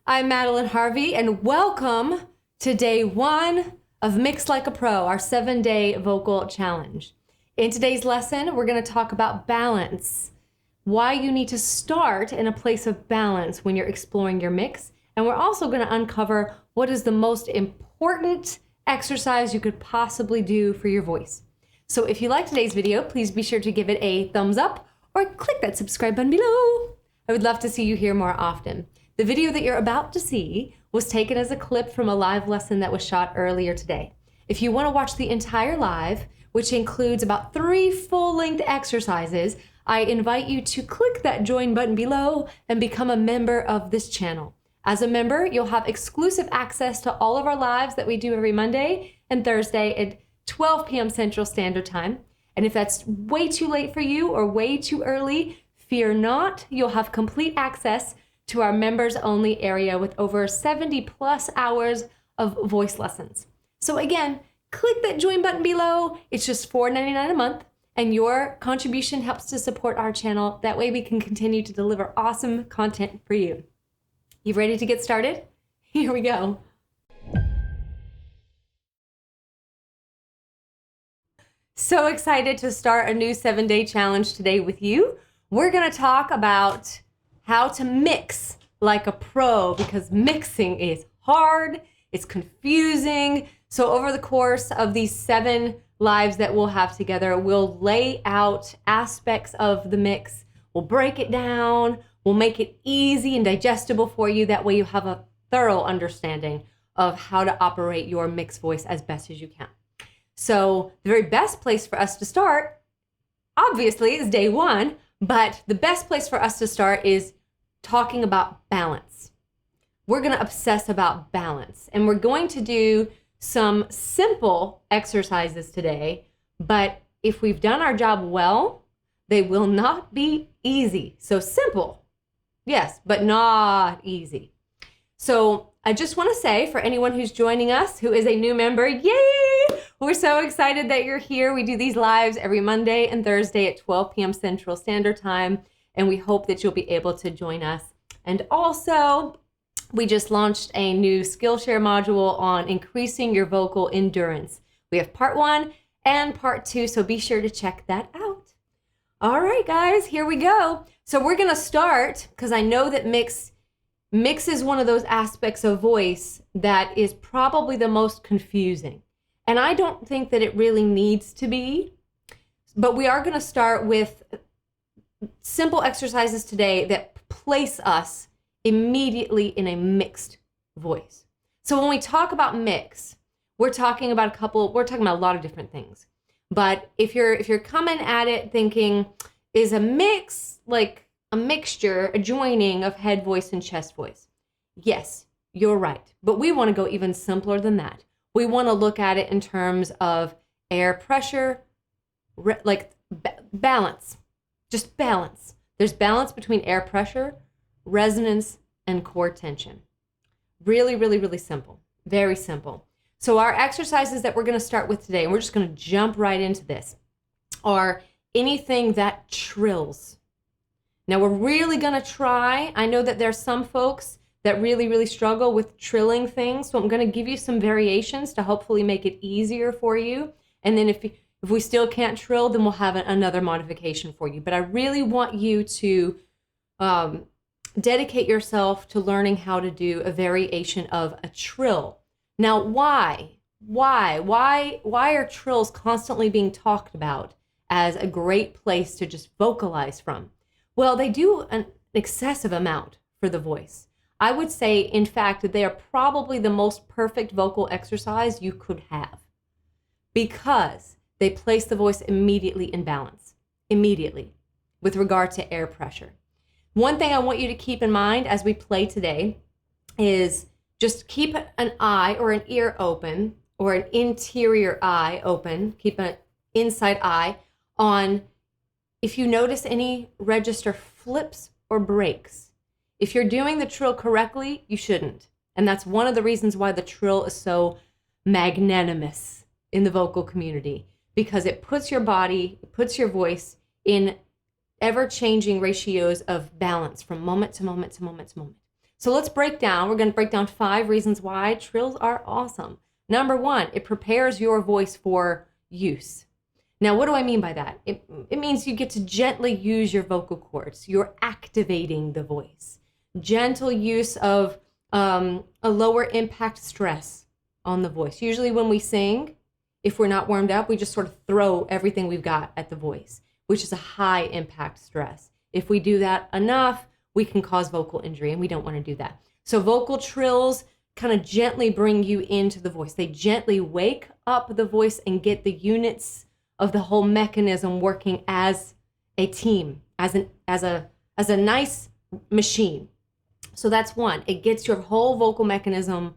I'm Madeline Harvey, and welcome to day one of Mix Like a Pro, our 7-day vocal challenge. In today's lesson, we're going to talk about balance, why you need to start in a place of balance when you're exploring your mix, and we're also going to uncover what is the most important exercise you could possibly do for your voice. So if you like today's video, please be sure to give it a thumbs up or click that subscribe button below. I would love to see you here more often. The video that you're about to see was taken as a clip from a live lesson that was shot earlier today. If you want to watch the entire live, which includes about 3 full-length exercises, I invite you to click that join button below and become a member of this channel. As a member, you'll have exclusive access to all of our lives that we do every Monday and Thursday at 12 p.m. Central Standard Time. And if that's way too late for you or way too early, fear not, you'll have complete access to our members only area with over 70 plus hours of voice lessons. So again, click that join button below. It's just $4.99 a month, and your contribution helps to support our channel. That way we can continue to deliver awesome content for you. You ready to get started? Here we go. So excited to start a new 7-day challenge today with you. We're going to talk about how to mix like a pro, because mixing is hard, it's confusing. So over the course of these 7 lives that we'll have together, we'll lay out aspects of the mix, we'll break it down, we'll make it easy and digestible for you. That way you have a thorough understanding of how to operate your mixed voice as best as you can. So the very best place for us to start, obviously, is day one, but the best place for us to start is talking about balance. We're going to obsess about balance, and we're going to do some simple exercises today, but if we've done our job well, they will not be easy. So simple, yes, but not easy. So I just want to say, for anyone who's joining us, who is a new member, yay! We're so excited that you're here. We do these lives every Monday and Thursday at 12 p.m. Central Standard Time, and we hope that you'll be able to join us. And also, we just launched a new Skillshare module on increasing your vocal endurance. We have part 1 and part 2, so be sure to check that out. All right, guys, here we go. So we're going to start, because I know that mix is one of those aspects of voice that is probably the most confusing. And I don't think that it really needs to be, but we are going to start with simple exercises today that place us immediately in a mixed voice. So when we talk about mix, we're talking about a lot of different things. But if you're coming at it thinking, is a mix like a mixture, a joining of head voice and chest voice? Yes, you're right. But we want to go even simpler than that. We want to look at it in terms of air pressure, balance, just balance. There's balance between air pressure, resonance, and core tension. Really, really, really simple. Very simple. So our exercises that we're going to start with today, and we're just going to jump right into this, are anything that trills. Now we're really going to try. I know that there's some folks that really, really struggle with trilling things. So I'm going to give you some variations to hopefully make it easier for you. And then if we still can't trill, then we'll have another modification for you. But I really want you to dedicate yourself to learning how to do a variation of a trill. Now, why are trills constantly being talked about as a great place to just vocalize from? Well, they do an excessive amount for the voice. I would say, in fact, that they are probably the most perfect vocal exercise you could have, because they place the voice immediately in balance, immediately, with regard to air pressure. One thing I want you to keep in mind as we play today is just keep an eye or an ear open, or an interior eye open, keep an inside eye on if you notice any register flips or breaks. If you're doing the trill correctly, you shouldn't. And that's one of the reasons why the trill is so magnanimous in the vocal community, because it puts your body, it puts your voice in ever-changing ratios of balance from moment to moment to moment to moment. So let's break down. We're going to break down 5 reasons why trills are awesome. Number 1, it prepares your voice for use. Now, what do I mean by that? It means you get to gently use your vocal cords. You're activating the voice. Gentle use of a lower impact stress on the voice. Usually when we sing, if we're not warmed up, we just sort of throw everything we've got at the voice, which is a high impact stress. If we do that enough, we can cause vocal injury, and we don't want to do that. So vocal trills kind of gently bring you into the voice. They gently wake up the voice and get the units of the whole mechanism working as a team, as a nice machine. So that's 1. It gets your whole vocal mechanism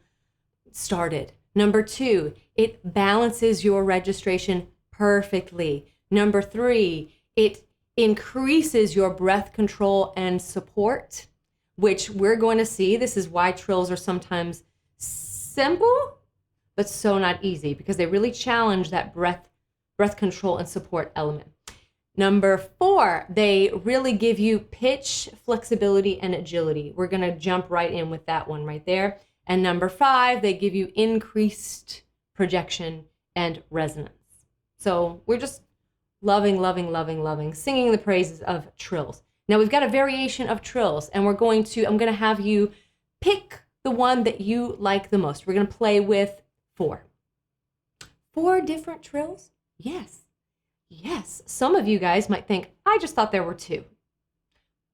started. Number 2, it balances your registration perfectly. Number 3, it increases your breath control and support, which we're going to see. This is why trills are sometimes simple, but so not easy, because they really challenge that breath control and support element. Number 4, they really give you pitch, flexibility, and agility. We're going to jump right in with that one right there. And number 5, they give you increased projection and resonance. So we're just loving, singing the praises of trills. Now we've got a variation of trills, and I'm going to have you pick the one that you like the most. We're going to play with 4. 4 different trills? Yes. Some of you guys might think, I just thought there were 2.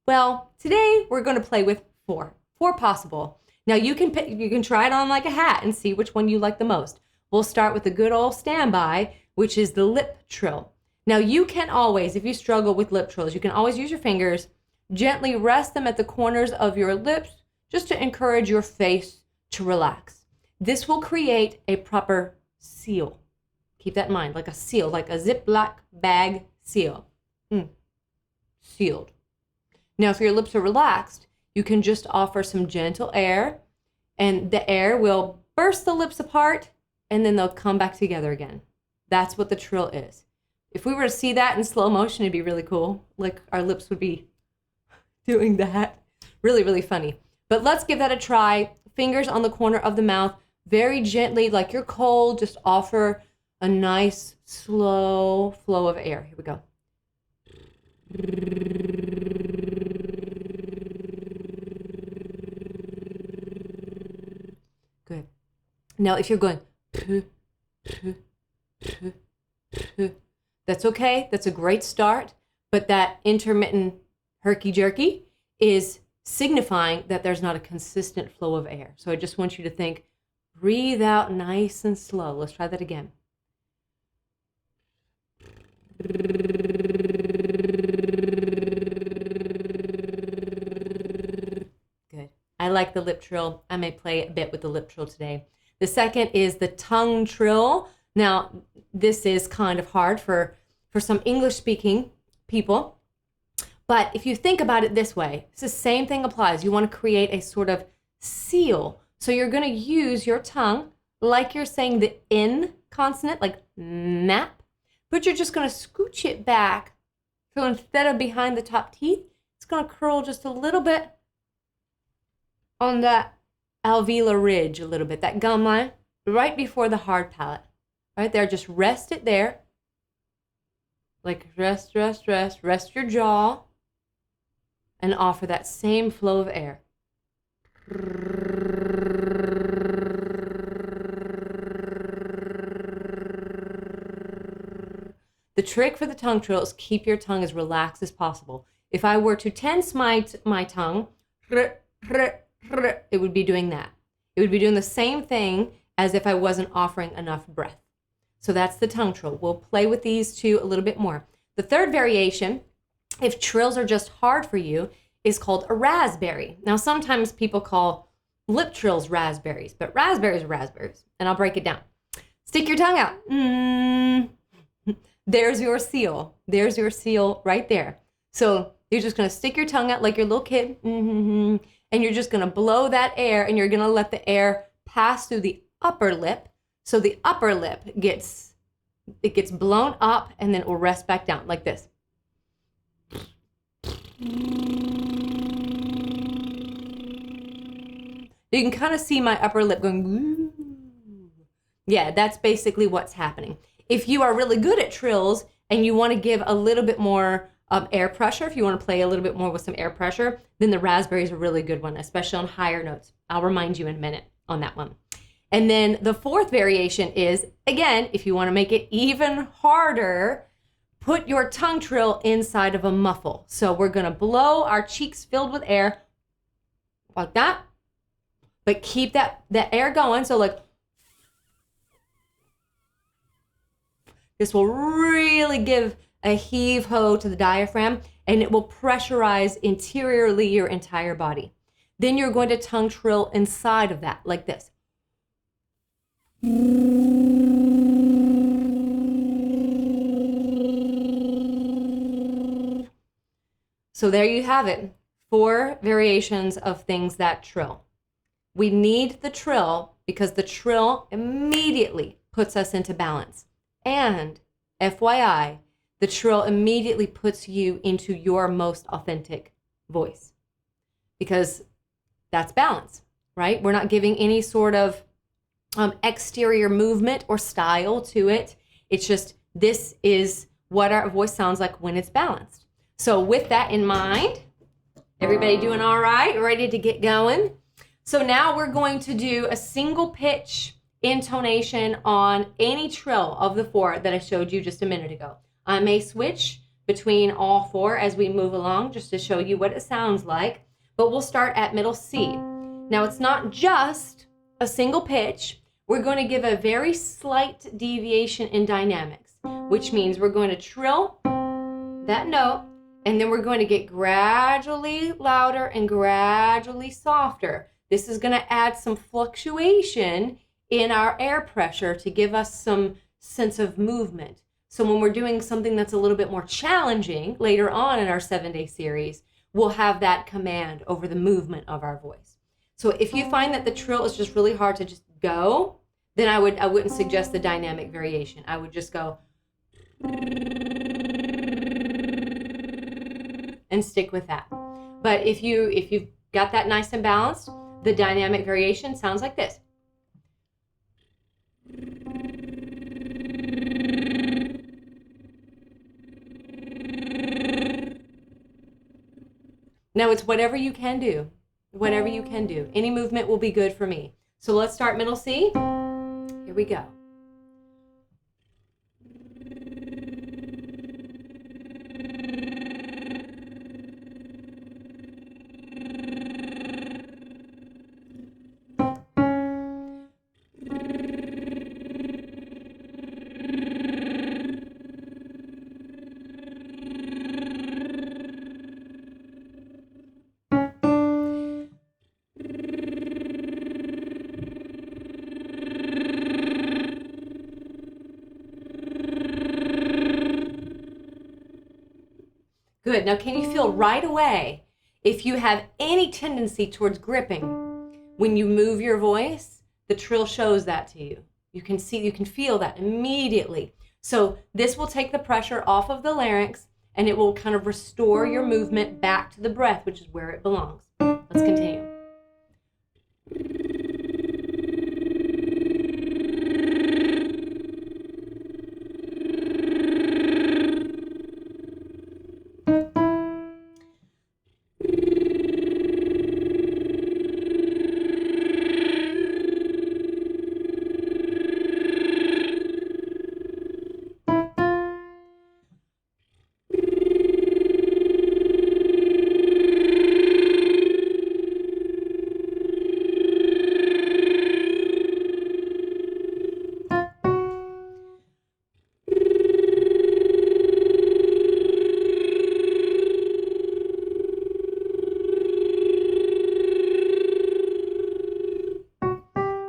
Well, today we're going to play with 4 possible. Now you can try it on like a hat and see which one you like the most. We'll start with the good old standby, which is the lip trill. Now you can always, if you struggle with lip trills, you can always use your fingers, gently rest them at the corners of your lips just to encourage your face to relax. This will create a proper seal. Keep that in mind, like a seal, like a Ziploc bag seal. Sealed. Now, if your lips are relaxed, you can just offer some gentle air, and the air will burst the lips apart, and then they'll come back together again. That's what the trill is. If we were to see that in slow motion, it'd be really cool. Like our lips would be doing that. Really funny. But let's give that a try. Fingers on the corner of the mouth, very gently, like you're cold, just offer a nice slow flow of air. Here we go. Good. Now if you're going, that's okay. That's a great start. But that intermittent herky-jerky is signifying that there's not a consistent flow of air. So I just want you to think, breathe out nice and slow. Let's try that again. Good. I like the lip trill. I may play a bit with the lip trill today. The second is the tongue trill. Now, this is kind of hard for some English-speaking people. But if you think about it this way, it's the same thing applies. You want to create a sort of seal. So you're going to use your tongue like you're saying the N consonant, like nap. But you're just going to scooch it back. So instead of behind the top teeth, it's going to curl just a little bit on that alveolar ridge a little bit, that gum line, right before the hard palate. Right there, just rest it there. Like rest your jaw, and offer that same flow of air. The trick for the tongue trill is keep your tongue as relaxed as possible. If I were to tense my tongue, it would be doing that. It would be doing the same thing as if I wasn't offering enough breath. So that's the tongue trill. We'll play with these 2 a little bit more. The third variation, if trills are just hard for you, is called a raspberry. Now, sometimes people call lip trills raspberries, but raspberries are raspberries, and I'll break it down. Stick your tongue out. There's your seal. There's your seal right there. So you're just going to stick your tongue out like your little kid, and you're just going to blow that air, and you're going to let the air pass through the upper lip. So the upper lip gets blown up, and then it will rest back down like this. You can kind of see my upper lip going, woo. Yeah, that's basically what's happening. If you are really good at trills and you want to give a little bit more air pressure, if you want to play a little bit more with some air pressure, then the raspberry is a really good one, especially on higher notes. I'll remind you in a minute on that one. And then the fourth variation is, again, if you want to make it even harder, put your tongue trill inside of a muffle. So we're going to blow our cheeks filled with air like that, but keep that air going. So like, this will really give a heave-ho to the diaphragm, and it will pressurize interiorly your entire body. Then you're going to tongue trill inside of that, like this. So there you have it. 4 variations of things that trill. We need the trill because the trill immediately puts us into balance. And FYI, the trill immediately puts you into your most authentic voice because that's balance, right? We're not giving any sort of exterior movement or style to it. It's just, this is what our voice sounds like when it's balanced. So with that in mind, everybody doing all right? Ready to get going? So now we're going to do a single pitch intonation on any trill of the 4 that I showed you just a minute ago. I may switch between all 4 as we move along just to show you what it sounds like, but we'll start at middle C. Now it's not just a single pitch. We're going to give a very slight deviation in dynamics, which means we're going to trill that note, and then we're going to get gradually louder and gradually softer. This is going to add some fluctuation in our air pressure to give us some sense of movement. So when we're doing something that's a little bit more challenging later on in our 7-day series, we'll have that command over the movement of our voice. So if you find that the trill is just really hard to just go, then I wouldn't suggest the dynamic variation. I would just go and stick with that. But if you've got that nice and balanced, the dynamic variation sounds like this. Now it's whatever you can do. Whatever you can do. Any movement will be good for me. So let's start middle C. Here we go. Good. Now, can you feel right away if you have any tendency towards gripping when you move your voice? The trill shows that to you. You can feel that immediately. So this will take the pressure off of the larynx and it will kind of restore your movement back to the breath, which is where it belongs. Let's continue.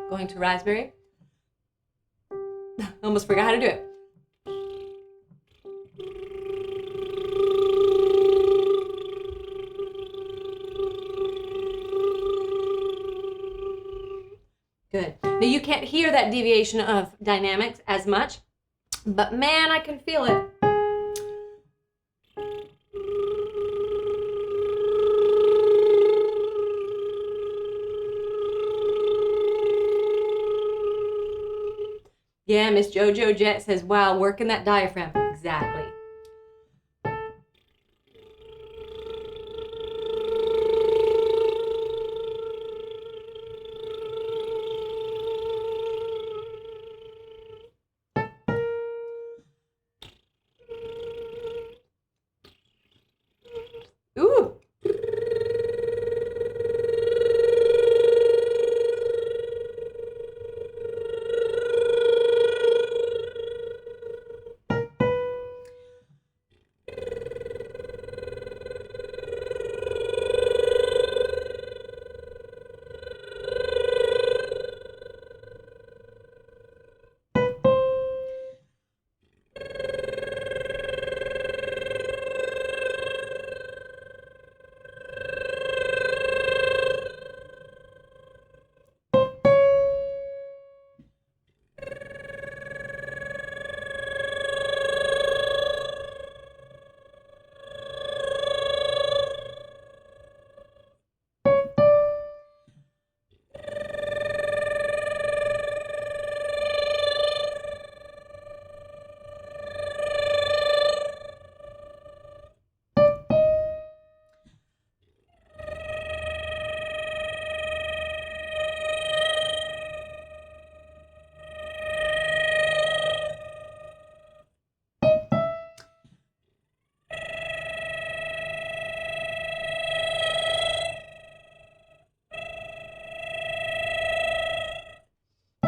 Going to raspberry. Almost forgot how to do it. Good. Now you can't hear that deviation of dynamics as much, but man, I can feel it. Yeah, Miss JoJo Jet says, wow, working that diaphragm. Exactly. Ooh.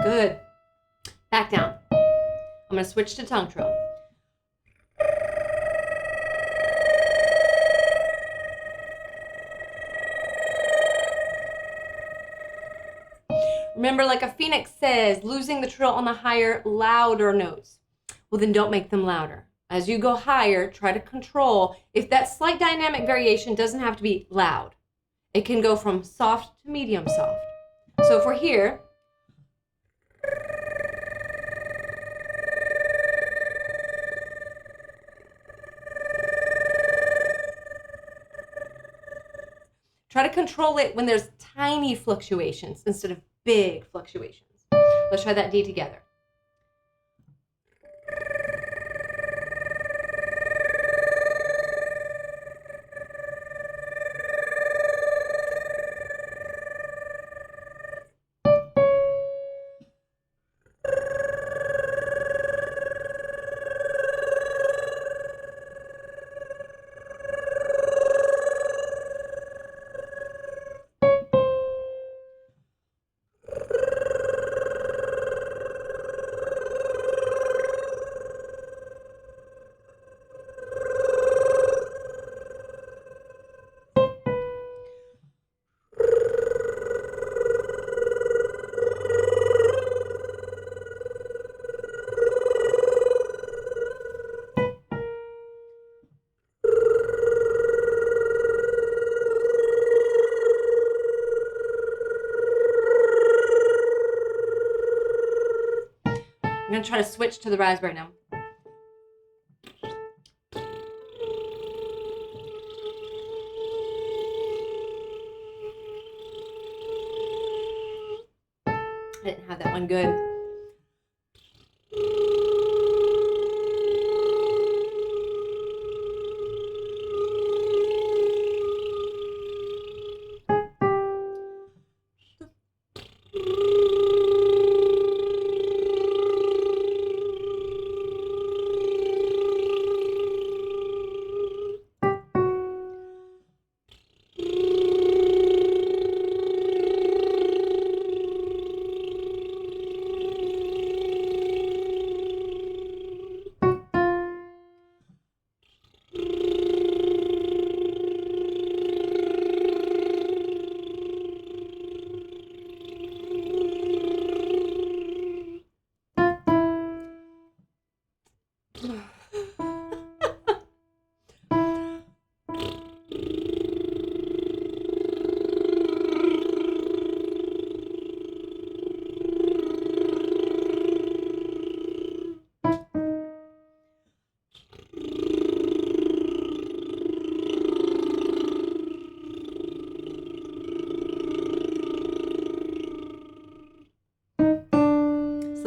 Good. Back down. I'm going to switch to tongue trill. Remember, like a phoenix says, losing the trill on the higher, louder notes. Well, then don't make them louder. As you go higher, try to control. If that slight dynamic variation doesn't have to be loud. It can go from soft to medium soft. So if we're here, try to control it when there's tiny fluctuations instead of big fluctuations. Let's try that D together. I'm going to try to switch to the raspberry now. I didn't have that one good.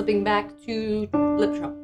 flipping back to lip trill.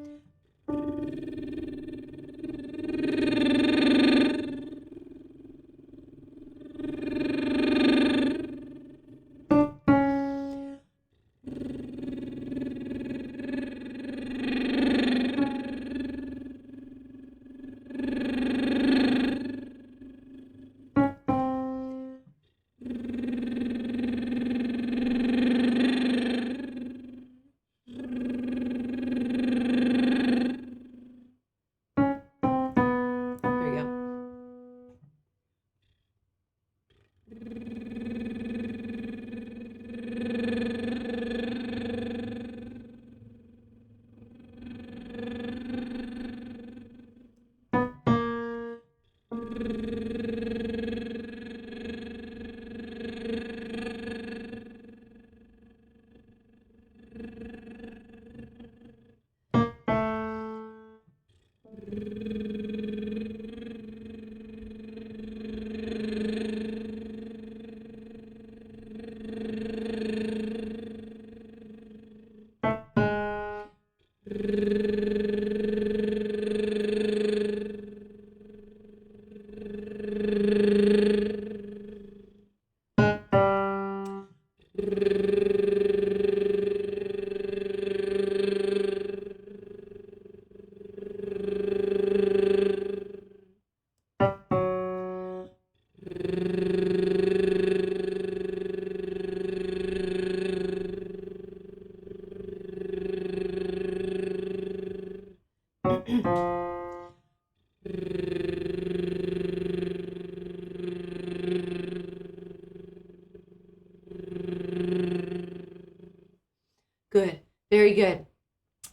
Good, very good.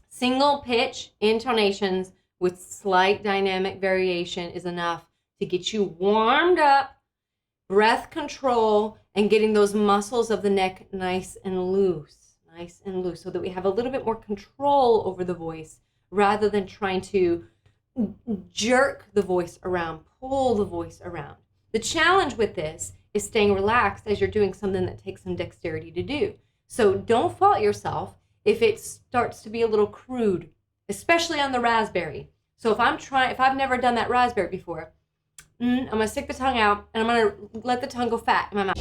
Single pitch intonations with slight dynamic variation is enough to get you warmed up, breath control, and getting those muscles of the neck nice and loose, so that we have a little bit more control over the voice rather than trying to jerk the voice around, pull the voice around. The challenge with this is staying relaxed as you're doing something that takes some dexterity to do. So don't fault yourself if it starts to be a little crude, especially on the raspberry. So if I've never done that raspberry before, I'm gonna stick the tongue out and I'm gonna let the tongue go fat in my mouth.